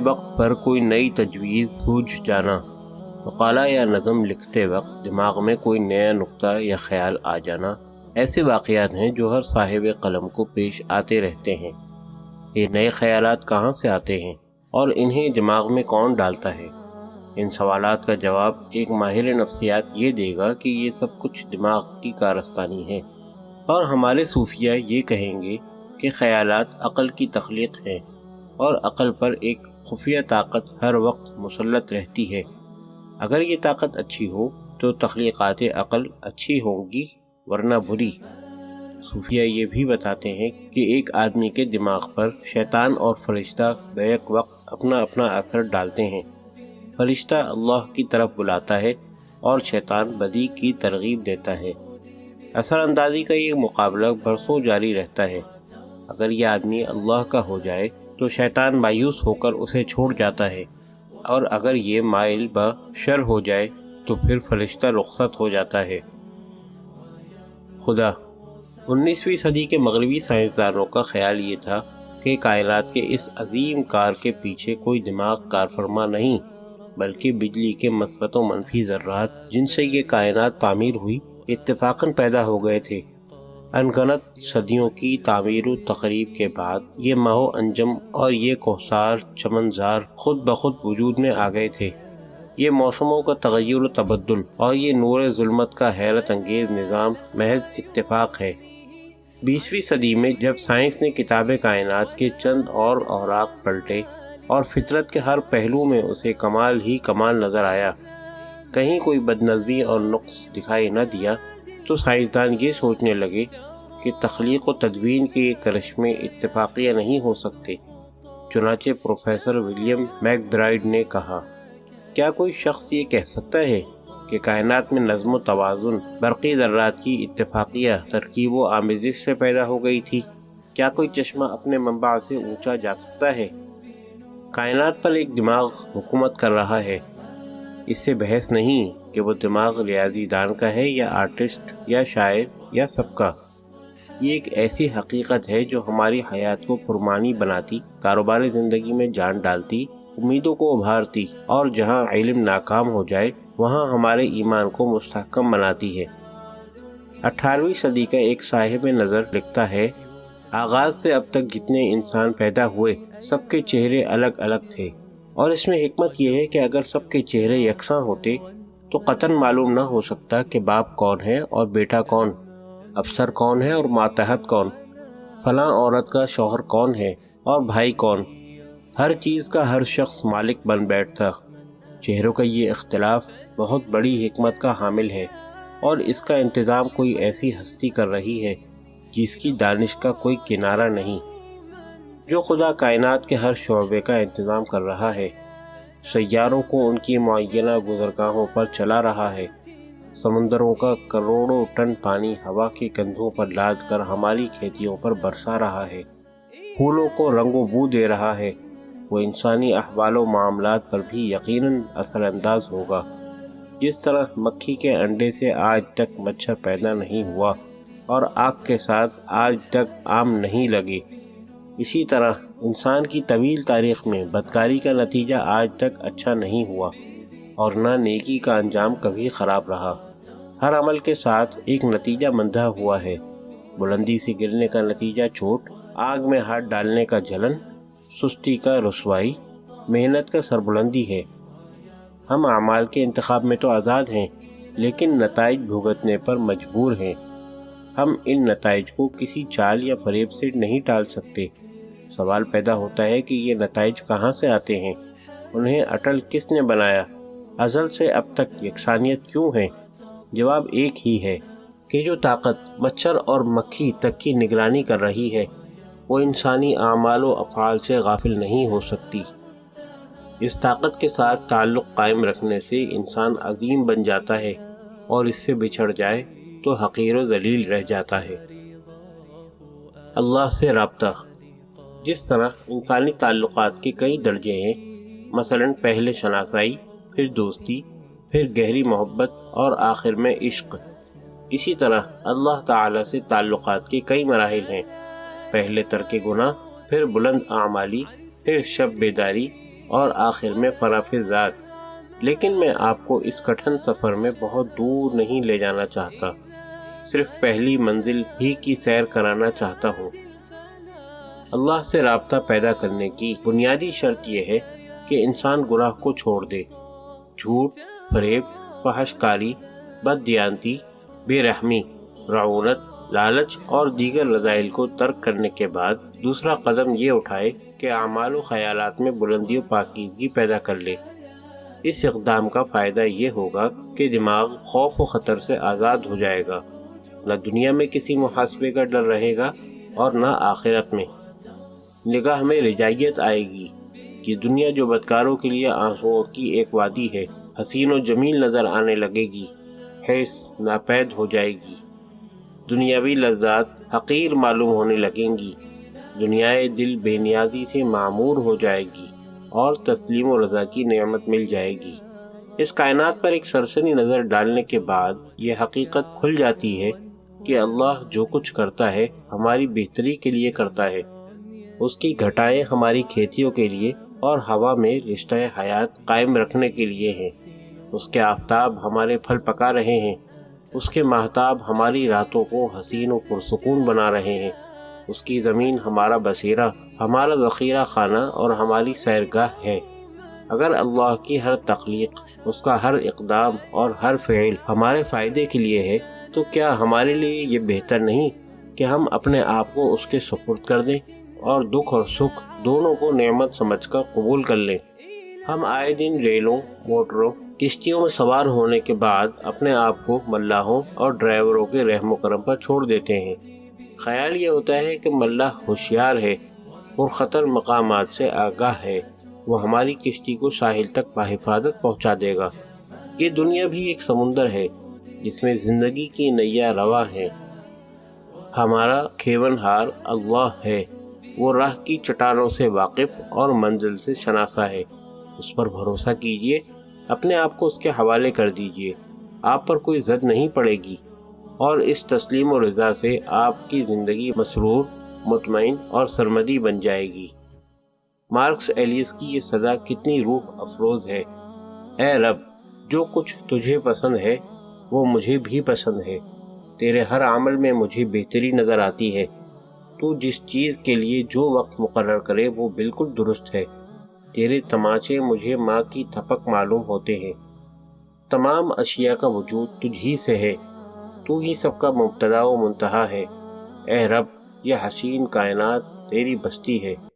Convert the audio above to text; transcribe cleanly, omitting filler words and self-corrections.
وقت پر کوئی نئی تجویز سوچ جانا، مقالہ یا نظم لکھتے وقت دماغ میں کوئی نیا نقطہ یا خیال آ جانا، ایسے واقعات ہیں جو ہر صاحب قلم کو پیش آتے رہتے ہیں۔ یہ نئے خیالات کہاں سے آتے ہیں اور انہیں دماغ میں کون ڈالتا ہے؟ ان سوالات کا جواب ایک ماہر نفسیات یہ دے گا کہ یہ سب کچھ دماغ کی کارستانی ہے، اور ہمارے صوفیہ یہ کہیں گے کہ خیالات عقل کی تخلیق ہیں، اور عقل پر ایک خفیہ طاقت ہر وقت مسلط رہتی ہے۔ اگر یہ طاقت اچھی ہو تو تخلیقات عقل اچھی ہوں گی، ورنہ بری۔ صوفیہ یہ بھی بتاتے ہیں کہ ایک آدمی کے دماغ پر شیطان اور فرشتہ بیک وقت اپنا اپنا اثر ڈالتے ہیں۔ فرشتہ اللہ کی طرف بلاتا ہے اور شیطان بدی کی ترغیب دیتا ہے۔ اثر اندازی کا یہ مقابلہ برسوں جاری رہتا ہے۔ اگر یہ آدمی اللہ کا ہو جائے تو شیطان مایوس ہو کر اسے چھوڑ جاتا ہے، اور اگر یہ مائل بشر ہو جائے تو پھر فرشتہ رخصت ہو جاتا ہے۔ خدا 19ویں صدی کے مغربی سائنسدانوں کا خیال یہ تھا کہ کائنات کے اس عظیم کار کے پیچھے کوئی دماغ کار فرما نہیں، بلکہ بجلی کے مثبت و منفی ذرات جن سے یہ کائنات تعمیر ہوئی اتفاقاً پیدا ہو گئے تھے۔ انگنت صدیوں کی تعمیر و تقریب کے بعد یہ ماہ و انجم اور یہ کوثار چمنزار خود بخود وجود میں آ گئے تھے۔ یہ موسموں کا تغیر و تبدل اور یہ نور ظلمت کا حیرت انگیز نظام محض اتفاق ہے۔ 20ویں صدی میں جب سائنس نے کتاب کائنات کے چند اور اوراق پلٹے اور فطرت کے ہر پہلو میں اسے کمال ہی کمال نظر آیا، کہیں کوئی بدنظمی اور نقص دکھائی نہ دیا، تو سائنسدان یہ سوچنے لگے کہ تخلیق و تدوین کے یہ کرشمے اتفاقیہ نہیں ہو سکتے۔ چنانچہ پروفیسر ولیم میک برائیڈ نے کہا، کیا کوئی شخص یہ کہہ سکتا ہے کہ کائنات میں نظم و توازن برقی ذرات کی اتفاقیہ ترکیب و آمیزش سے پیدا ہو گئی تھی؟ کیا کوئی چشمہ اپنے منبع سے اونچا جا سکتا ہے؟ کائنات پر ایک دماغ حکومت کر رہا ہے۔ اس سے بحث نہیں کہ وہ دماغ ریاضی دان کا ہے یا آرٹسٹ یا شاعر یا سب کا۔ یہ ایک ایسی حقیقت ہے جو ہماری حیات کو پرمعنی بناتی، کاروبار زندگی میں جان ڈالتی، امیدوں کو ابھارتی، اور جہاں علم ناکام ہو جائے وہاں ہمارے ایمان کو مستحکم بناتی ہے۔ 18ویں صدی کا ایک صاحب نظر لکھتا ہے، آغاز سے اب تک جتنے انسان پیدا ہوئے سب کے چہرے الگ الگ تھے، اور اس میں حکمت یہ ہے کہ اگر سب کے چہرے یکساں ہوتے تو قطعاً معلوم نہ ہو سکتا کہ باپ کون ہے اور بیٹا کون، افسر کون ہے اور ماتحت کون، فلاں عورت کا شوہر کون ہے اور بھائی کون۔ ہر چیز کا ہر شخص مالک بن بیٹھتا۔ چہروں کا یہ اختلاف بہت بڑی حکمت کا حامل ہے، اور اس کا انتظام کوئی ایسی ہستی کر رہی ہے جس کی دانش کا کوئی کنارہ نہیں۔ جو خدا کائنات کے ہر شعبے کا انتظام کر رہا ہے، سیاروں کو ان کی معینہ گزرگاہوں پر چلا رہا ہے، سمندروں کا کروڑوں ٹن پانی ہوا کے کندھوں پر لاد کر ہماری کھیتیوں پر برسا رہا ہے، پھولوں کو رنگ و بو دے رہا ہے، وہ انسانی احوال و معاملات پر بھی یقیناً اثر انداز ہوگا۔ جس طرح مکھی کے انڈے سے آج تک مچھر پیدا نہیں ہوا اور آگ کے ساتھ آج تک آم نہیں لگے، اسی طرح انسان کی طویل تاریخ میں بدکاری کا نتیجہ آج تک اچھا نہیں ہوا، اور نہ نیکی کا انجام کبھی خراب رہا۔ ہر عمل کے ساتھ ایک نتیجہ مندہ ہوا ہے۔ بلندی سے گرنے کا نتیجہ چوٹ، آگ میں ہاتھ ڈالنے کا جلن، سستی کا رسوائی، محنت کا سربلندی ہے۔ ہم اعمال کے انتخاب میں تو آزاد ہیں، لیکن نتائج بھگتنے پر مجبور ہیں۔ ہم ان نتائج کو کسی چال یا فریب سے نہیں ٹال سکتے۔ سوال پیدا ہوتا ہے کہ یہ نتائج کہاں سے آتے ہیں؟ انہیں اٹل کس نے بنایا؟ ازل سے اب تک یکسانیت کیوں ہے؟ جواب ایک ہی ہے کہ جو طاقت مچھر اور مکھی تک کی نگرانی کر رہی ہے وہ انسانی اعمال و افعال سے غافل نہیں ہو سکتی۔ اس طاقت کے ساتھ تعلق قائم رکھنے سے انسان عظیم بن جاتا ہے، اور اس سے بچھڑ جائے تو حقیر و ذلیل رہ جاتا ہے۔ اللہ سے رابطہ۔ جس طرح انسانی تعلقات کے کئی درجے ہیں، مثلا پہلے شناسائی، پھر دوستی، پھر گہری محبت اور آخر میں عشق، اسی طرح اللہ تعالی سے تعلقات کے کئی مراحل ہیں۔ پہلے ترک گناہ، پھر بلند اعمالی، پھر شب بیداری، اور آخر میں فنا ذات۔ لیکن میں آپ کو اس کٹھن سفر میں بہت دور نہیں لے جانا چاہتا، صرف پہلی منزل ہی کی سیر کرانا چاہتا ہوں۔ اللہ سے رابطہ پیدا کرنے کی بنیادی شرط یہ ہے کہ انسان گناہ کو چھوڑ دے۔ جھوٹ، فریب، فحش کاری، بددیانتی، بے رحمی، رعونت، لالچ اور دیگر رذائل کو ترک کرنے کے بعد دوسرا قدم یہ اٹھائے کہ اعمال و خیالات میں بلندی و پاکیزگی پیدا کر لے۔ اس اقدام کا فائدہ یہ ہوگا کہ دماغ خوف و خطر سے آزاد ہو جائے گا، نہ دنیا میں کسی محاسبے کا ڈر رہے گا اور نہ آخرت میں۔ نگاہ میں رجائیت آئے گی۔ یہ دنیا جو بدکاروں کے لیے آنسوؤں کی ایک وادی ہے، حسین و جمیل نظر آنے لگے گی، حیث ناپید ہو جائے گی۔ دنیاوی لذات حقیر معلوم ہونے لگیں گی۔ دنیائے دل بے نیازی سے معمور ہو جائے گی اور تسلیم و رضا کی نعمت مل جائے گی۔ اس کائنات پر ایک سرسری نظر ڈالنے کے بعد یہ حقیقت کھل جاتی ہے کہ اللہ جو کچھ کرتا ہے ہماری بہتری کے لیے کرتا ہے۔ اس کی گھٹائیں ہماری کھیتیوں کے لیے اور ہوا میں رشتہ حیات قائم رکھنے کے لیے ہیں۔ اس کے آفتاب ہمارے پھل پکا رہے ہیں، اس کے ماہتاب ہماری راتوں کو حسین و پرسکون بنا رہے ہیں، اس کی زمین ہمارا بسیرہ، ہمارا ذخیرہ خانہ اور ہماری سیرگاہ ہے۔ اگر اللہ کی ہر تخلیق، اس کا ہر اقدام اور ہر فعل ہمارے فائدے کے لیے ہے، تو کیا ہمارے لیے یہ بہتر نہیں کہ ہم اپنے آپ کو اس کے سپرد کر دیں اور دکھ اور سکھ دونوں کو نعمت سمجھ کر قبول کر لیں؟ ہم آئے دن ریلوں، موٹروں، کشتیوں میں سوار ہونے کے بعد اپنے آپ کو ملاحوں اور ڈرائیوروں کے رحم و کرم پر چھوڑ دیتے ہیں۔ خیال یہ ہوتا ہے کہ ملاح ہوشیار ہے، پرخطر مقامات سے آگاہ ہے، وہ ہماری کشتی کو ساحل تک بحفاظت پہنچا دے گا۔ یہ دنیا بھی ایک سمندر ہے جس میں زندگی کی نیا رواں ہے۔ ہمارا کھیون ہار اللہ ہے، وہ راہ کی چٹانوں سے واقف اور منزل سے شناسا ہے۔ اس پر بھروسہ کیجئے، اپنے آپ کو اس کے حوالے کر دیجئے، آپ پر کوئی زد نہیں پڑے گی، اور اس تسلیم و رضا سے آپ کی زندگی مسرور، مطمئن اور سرمدی بن جائے گی۔ مارکس ایلیس کی یہ سزا کتنی روح افروز ہے۔ اے رب، جو کچھ تجھے پسند ہے وہ مجھے بھی پسند ہے، تیرے ہر عمل میں مجھے بہتری نظر آتی ہے۔ تو جس چیز کے لیے جو وقت مقرر کرے وہ بالکل درست ہے۔ تیرے تماچے مجھے ماں کی تھپک معلوم ہوتے ہیں۔ تمام اشیاء کا وجود تجھ ہی سے ہے، تو ہی سب کا مبتدا و منتہا ہے۔ اے رب، یہ حسین کائنات تیری بستی ہے۔